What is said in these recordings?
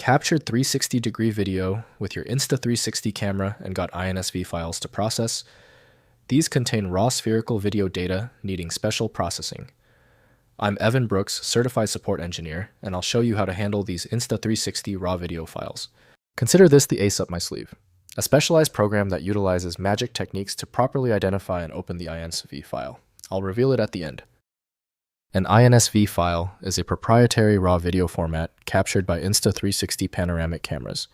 captured 360-degree video with your Insta360 camera and got INSV files to process. These contain raw spherical video data needing special processing. I'm Evan Brooks, Certified Support Engineer, and I'll show you how to handle these Insta360 raw video files. Consider this the ace up my sleeve, a specialized program that utilizes magic techniques to properly identify and open the INSV file. I'll reveal it at the end. An INSV file is a proprietary raw video format captured by Insta360 panoramic cameras.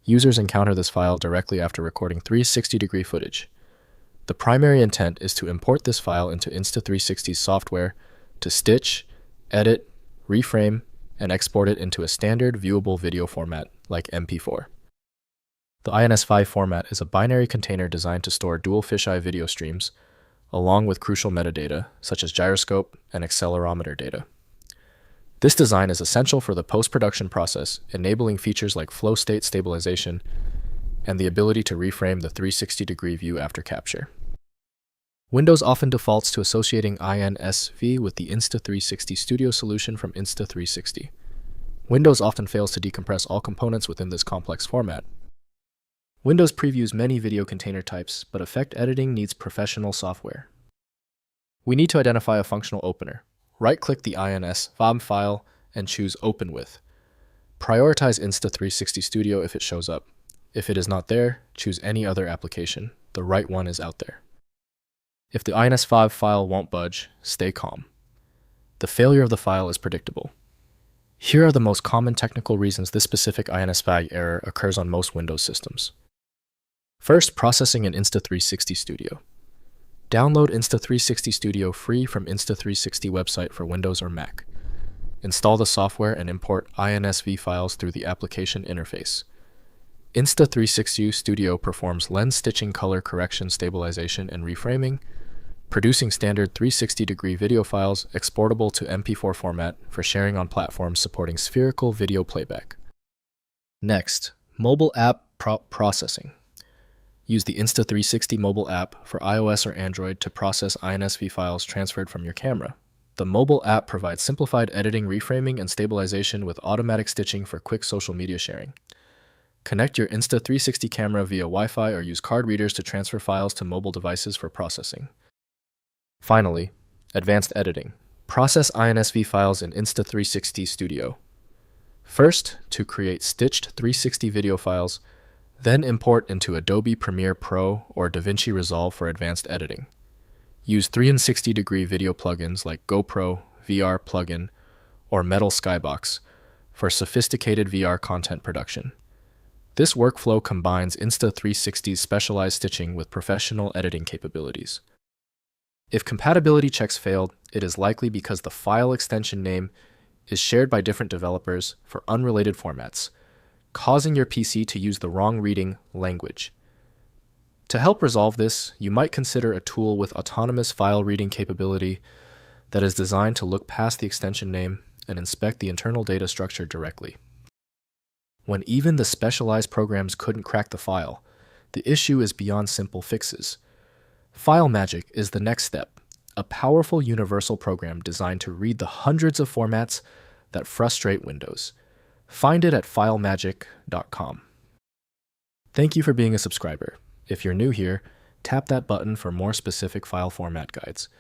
Users encounter this file directly after recording 360-degree footage. The primary intent is to import this file into Insta360's software to stitch, edit, reframe, and export it into a standard viewable video format like MP4. The INSV format is a binary container designed to store dual-fisheye video streams, along with crucial metadata such as gyroscope and accelerometer data. This design is essential for the post-production process, enabling features like FlowState stabilization and the ability to reframe the 360-degree view after capture. Windows often defaults to associating INSV with the Insta360 Studio solution from Insta360. Windows often fails to decompress all components within this complex format. Windows previews many video container types, but effect editing needs professional software. We need to identify a functional opener. Right-click the INSV file and choose Open With. Prioritize Insta360 Studio if it shows up. If it is not there, choose any other application. The right one is out there. If the INSV file won't budge, stay calm. The failure of the file is predictable. Here are the most common technical reasons this specific INSV error occurs on most Windows systems. First, processing in Insta360 Studio. Download Insta360 Studio free from Insta360 website for Windows or Mac. Install the software and import INSV files through the application interface. Insta360 Studio performs lens stitching, color correction, stabilization, and reframing, producing standard 360-degree video files exportable to MP4 format for sharing on platforms supporting spherical video playback. Next, mobile app processing. Use the Insta360 mobile app for iOS or Android to process INSV files transferred from your camera. The mobile app provides simplified editing, reframing, and stabilization with automatic stitching for quick social media sharing. Connect your Insta360 camera via Wi-Fi or use card readers to transfer files to mobile devices for processing. Finally, advanced editing. Process INSV files in Insta360 Studio. First, to create stitched 360 video files, then import into Adobe Premiere Pro or DaVinci Resolve for advanced editing. Use 360-degree video plugins like GoPro, VR Plugin, or Metal Skybox for sophisticated VR content production. This workflow combines Insta360's specialized stitching with professional editing capabilities. If compatibility checks failed, it is likely because the file extension name is shared by different developers for unrelated formats, causing your PC to use the wrong reading language. To help resolve this, you might consider a tool with autonomous file reading capability that is designed to look past the extension name and inspect the internal data structure directly. When even the specialized programs couldn't crack the file, the issue is beyond simple fixes. File Magic is the next step, a powerful universal program designed to read the hundreds of formats that frustrate Windows. Find it at filemagic.com. Thank you for being a subscriber. If you're new here, tap that button for more specific file format guides.